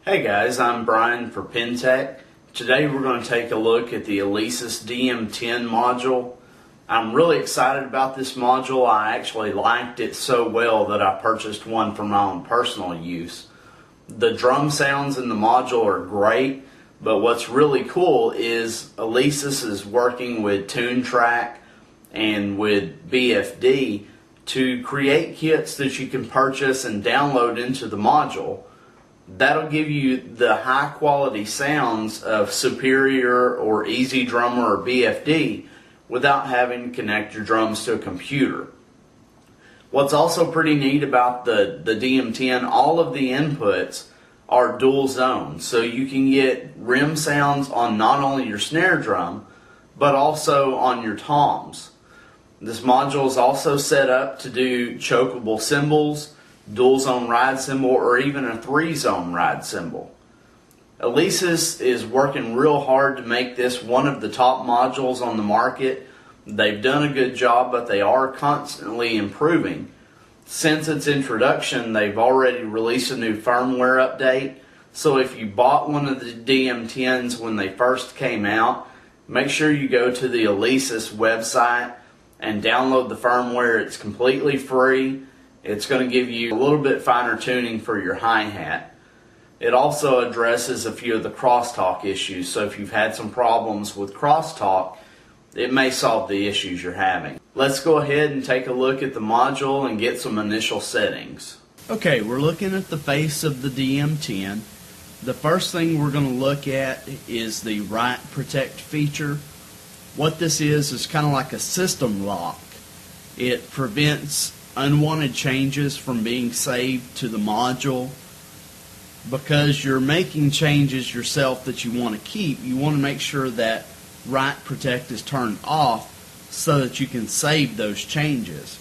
Hey guys, I'm Brian for Pintech. Today we're going to take a look at the Alesis DM10 module. I'm really excited about this module. I actually liked it so well that I purchased one for my own personal use. The drum sounds in the module are great, but what's really cool is Alesis is working with TuneTrack and with BFD to create kits that you can purchase and download into the module. That'll give you the high quality sounds of Superior or Easy Drummer or BFD without having to connect your drums to a computer. What's also pretty neat about the DM10, all of the inputs are dual zone, so you can get rim sounds on not only your snare drum but also on your toms. This module is also set up to do chokeable cymbals, dual zone ride cymbal, or even a 3-zone ride cymbal. Alesis is working real hard to make this one of the top modules on the market. They've done a good job, but they are constantly improving. Since its introduction, they've already released a new firmware update. So if you bought one of the DM10s when they first came out, make sure you go to the Alesis website and download the firmware. It's completely free. It's going to give you a little bit finer tuning for your hi-hat. It also addresses a few of the crosstalk issues, so if you've had some problems with crosstalk, it may solve the issues you're having. Let's go ahead and take a look at the module and get some initial settings. Okay, we're looking at the face of the DM10. The first thing we're going to look at is the Write Protect feature. What this is kind of like a system lock. It prevents unwanted changes from being saved to the module. Because you're making changes yourself that you want to keep, you want to make sure that Write Protect is turned off so that you can save those changes.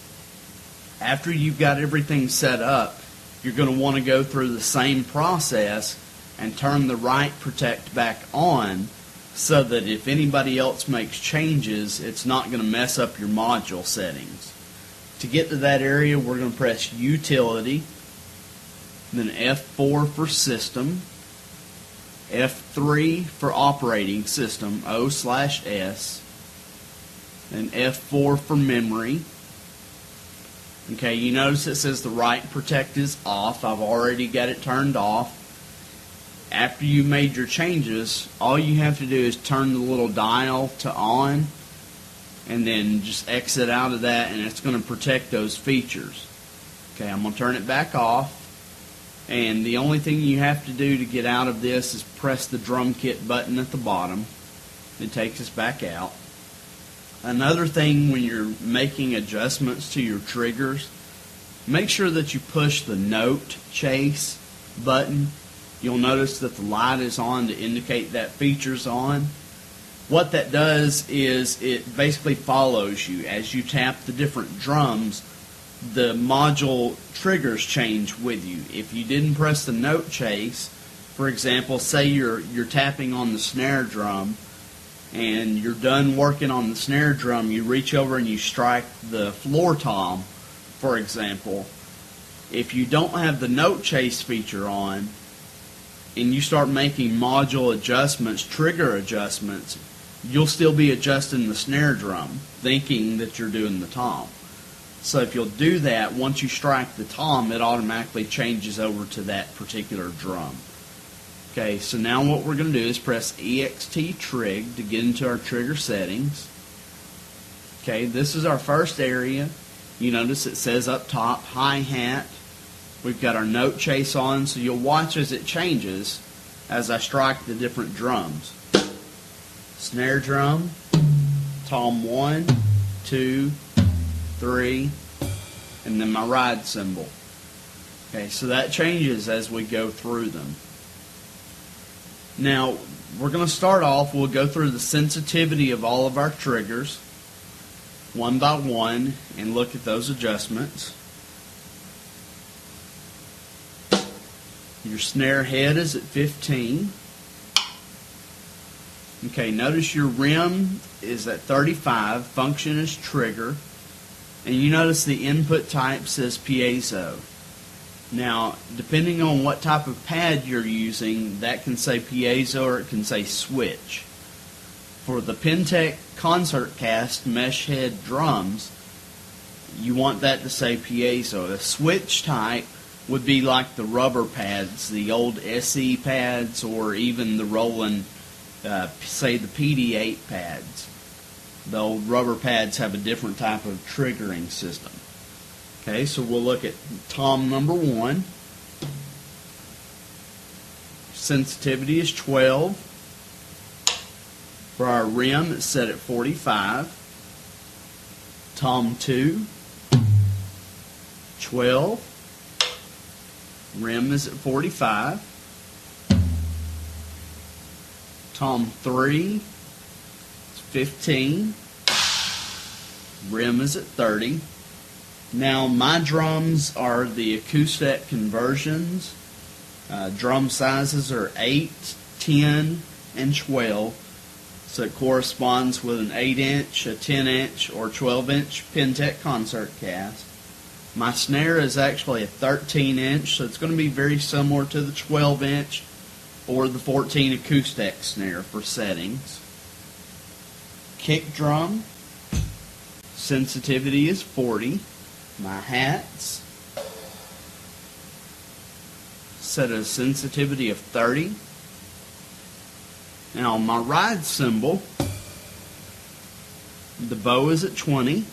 After you've got everything set up, you're going to want to go through the same process and turn the Write Protect back on so that if anybody else makes changes, it's not going to mess up your module settings. To get to that area, we're going to press Utility, then F4 for System, F3 for Operating System, O/S, and F4 for Memory. Okay, you notice it says the Write Protect is off. I've already got it turned off. After you've made your changes, all you have to do is turn the little dial to on, and then just exit out of that, and it's going to protect those features. Okay, I'm going to turn it back off, and the only thing you have to do to get out of this is press the drum kit button at the bottom. It takes us back out. Another thing when you're making adjustments to your triggers, make sure that you push the Note Chase button. You'll notice that the light is on to indicate that feature's on. What that does is it basically follows you. As you tap the different drums, the module triggers change with you. If you didn't press the Note Chase, for example, say you're tapping on the snare drum and you're done working on the snare drum, you reach over and you strike the floor tom, for example. If you don't have the Note Chase feature on and you start making module adjustments, trigger adjustments, you'll still be adjusting the snare drum, thinking that you're doing the tom. So if you'll do that, once you strike the tom, it automatically changes over to that particular drum. Okay, so now what we're going to do is press EXT Trig to get into our trigger settings. Okay, this is our first area. You notice it says up top, hi-hat. We've got our Note Chase on, so you'll watch as it changes as I strike the different drums. Snare drum, tom 1, 2, 3, and then my ride cymbal. Okay, so that changes as we go through them. Now, we're going to start off, we'll go through the sensitivity of all of our triggers, one by one, and look at those adjustments. Your snare head is at 15. Okay, notice your rim is at 35, function is trigger, and you notice the input type says piezo. Now, depending on what type of pad you're using, that can say piezo or it can say switch. For the Pintech Concert Cast mesh head drums, you want that to say piezo. A switch type would be like the rubber pads, the old SE pads, or even the Roland, say the PD8 pads. The old rubber pads have a different type of triggering system. Okay, so we'll look at tom number 1. Sensitivity is 12. For our rim, it's set at 45. Tom 2, 12. Rim is at 45. Tom 3, 15. Rim is at 30. Now, my drums are the acoustic conversions. Drum sizes are 8, 10, and 12. So it corresponds with an 8-inch, a 10-inch, or 12-inch Pintech Concert Cast. My snare is actually a 13-inch, so it's going to be very similar to the 12-inch or the 14 acoustic snare for settings. Kick drum, sensitivity is 40. My hats, set a sensitivity of 30. Now my ride cymbal, the bow is at 20.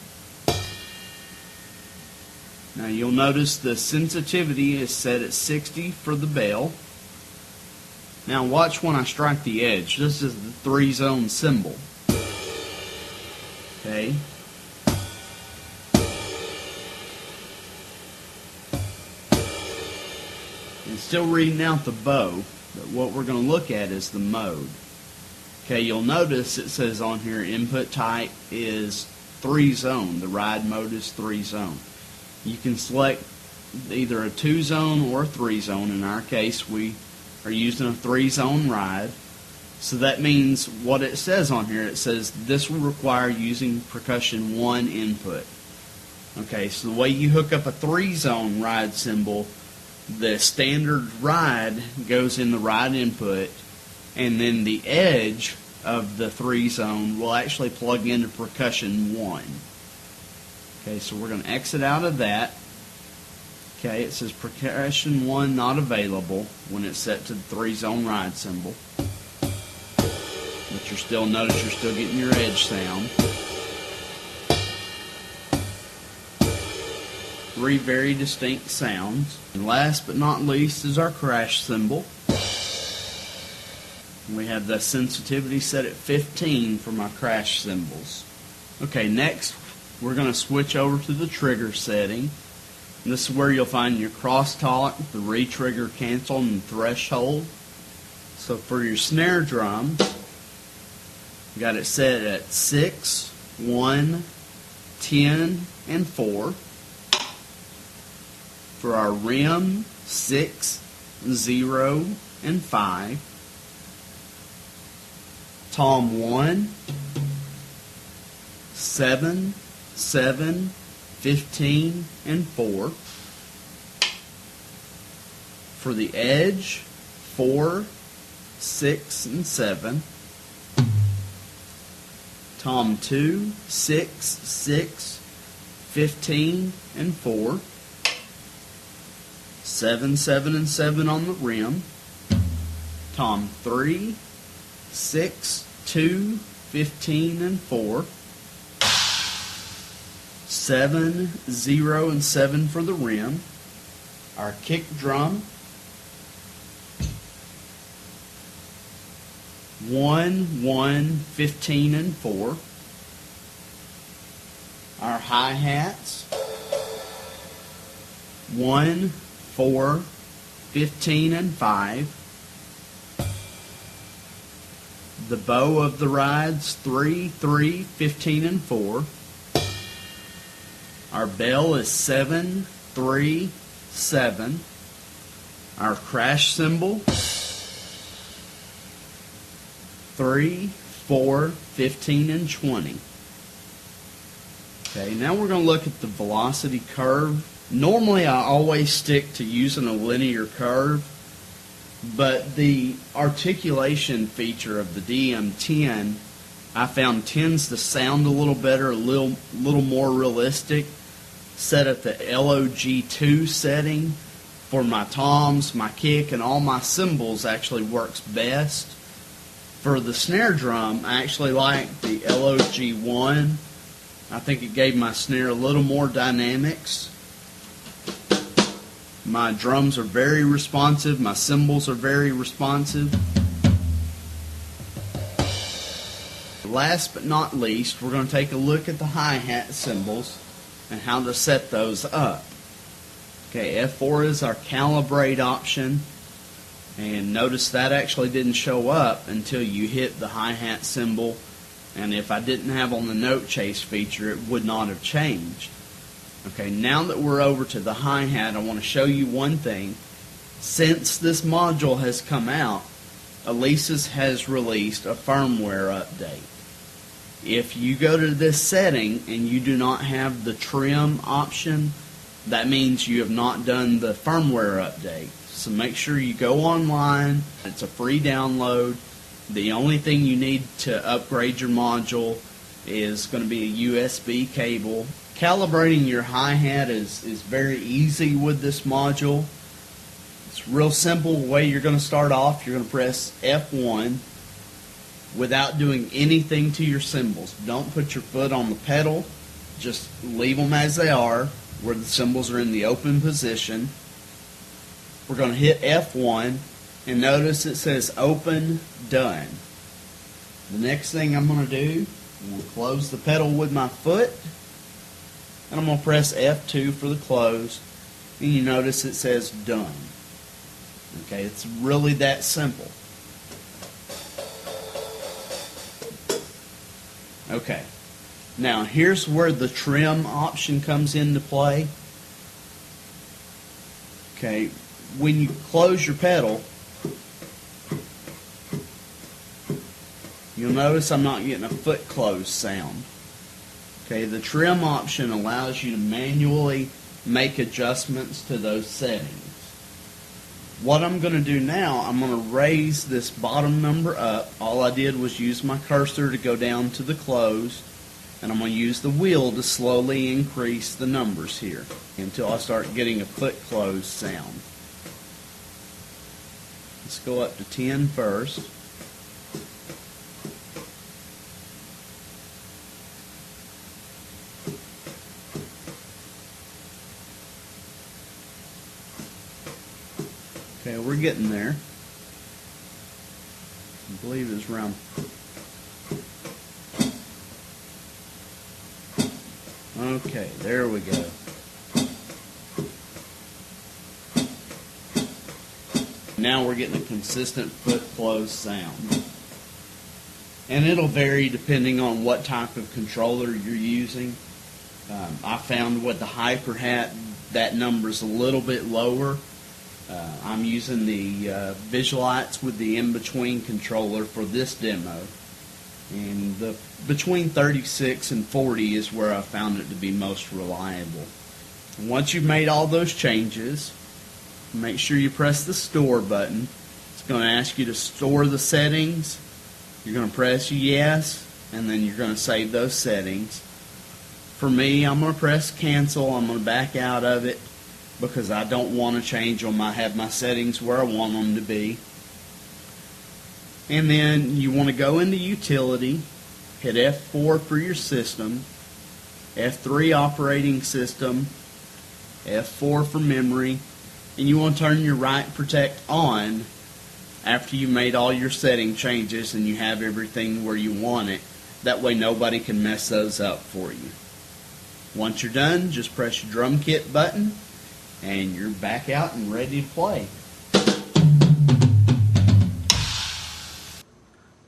Now you'll notice the sensitivity is set at 60 for the bell. Now watch when I strike the edge. This is the 3-zone cymbal. Okay. And still reading out the bow, but what we're going to look at is the mode. Okay, you'll notice it says on here input type is 3-zone. The ride mode is 3-zone. You can select either a 2-zone or a 3-zone. In our case, we are using a 3-zone ride. So that means what it says on here, it says this will require using percussion 1 input. Okay, so the way you hook up a 3-zone ride cymbal, the standard ride goes in the ride input, and then the edge of the 3-zone will actually plug into percussion 1. Okay, so we're going to exit out of that. Okay, it says percussion 1 not available when it's set to the 3-zone ride cymbal. But notice you're still getting your edge sound. 3 very distinct sounds. And last but not least is our crash cymbal. We have the sensitivity set at 15 for my crash cymbals. Okay, next we're going to switch over to the trigger setting. And this is where you'll find your crosstalk, the re-trigger, cancel, and threshold. So for your snare drum, you got it set at 6, 1, 10, and 4. For our rim, 6, 0, and 5. Tom 1, 7, 7, 15, and 4. For the edge, 4, 6, and 7. Tom 2, 6, 6, 15, and 4. 7, 7, and 7 on the rim. Tom 3, 6, 2, 15, and 4. 7, 0, and 7 for the rim. Our kick drum. 1, 1, 15, and 4. Our hi-hats. 1, 4, 15, and 5. The bow of the rides, 3, 3, 15, and 4. Our bell is 7, 3, 7. Our crash cymbal, 3, 4, 15, and 20. Okay, now we're going to look at the velocity curve Normally I always stick to using a linear curve, but the articulation feature of the DM10 I found tends to sound a little better, a little more realistic. Set at the LOG2 setting for my toms, my kick, and all my cymbals actually works best. For the snare drum, I actually like the LOG1. I think it gave my snare a little more dynamics. My drums are very responsive, my cymbals are very responsive. Last but not least, we're going to take a look at the hi-hat cymbals and how to set those up. Okay, F4 is our calibrate option, and notice that actually didn't show up until you hit the hi-hat cymbal, and if I didn't have on the note chase feature, it would not have changed. Okay, now that we're over to the hi-hat, I want to show you one thing. Since this module has come out, Alesis has released a firmware update. If you go to this setting and you do not have the trim option, that means you have not done the firmware update. So make sure you go online. It's a free download. The only thing you need to upgrade your module is going to be a USB cable. Calibrating your hi-hat is very easy with this module. It's real simple. The way you're going to start off, you're going to press F1 without doing anything to your cymbals. Don't put your foot on the pedal. Just leave them as they are, where the cymbals are in the open position. We're going to hit F1, and notice it says open, done. The next thing I'm going to do, I'm going to close the pedal with my foot, and I'm going to press F2 for the close, and you notice it says done. Okay, it's really that simple. Okay, now here's where the trim option comes into play. Okay, when you close your pedal, you'll notice I'm not getting a foot close sound. Okay, the trim option allows you to manually make adjustments to those settings. What I'm going to do now, I'm going to raise this bottom number up. All I did was use my cursor to go down to the close, and I'm going to use the wheel to slowly increase the numbers here until I start getting a foot close sound. Let's go up to 10 first. Okay, we're getting there. I believe it's around. Okay, there we go. Now we're getting a consistent foot close sound. And it'll vary depending on what type of controller you're using. I found with the Hyper-Hat that number's a little bit lower. I'm using the Visualites with the in-between controller for this demo. And the between 36 and 40 is where I found it to be most reliable. And once you've made all those changes, make sure you press the store button. It's going to ask you to store the settings. You're going to press yes, and then you're going to save those settings. For me, I'm going to press cancel. I'm going to back out of it because I don't want to change them. I have my settings where I want them to be. And then you want to go into utility, hit F4 for your system, F3 operating system, F4 for memory, and you want to turn your write protect on after you made all your setting changes and you have everything where you want it. That way nobody can mess those up for you. Once you're done, just press your drum kit button and you're back out and ready to play.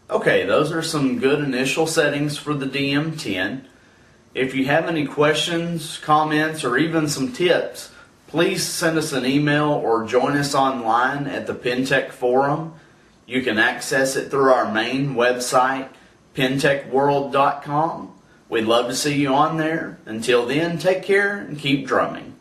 Okay, those are some good initial settings for the DM10. If you have any questions, comments, or even some tips, please send us an email or join us online at the Pintech forum. You can access it through our main website, pintechworld.com. We'd love to see you on there. Until then, take care and keep drumming.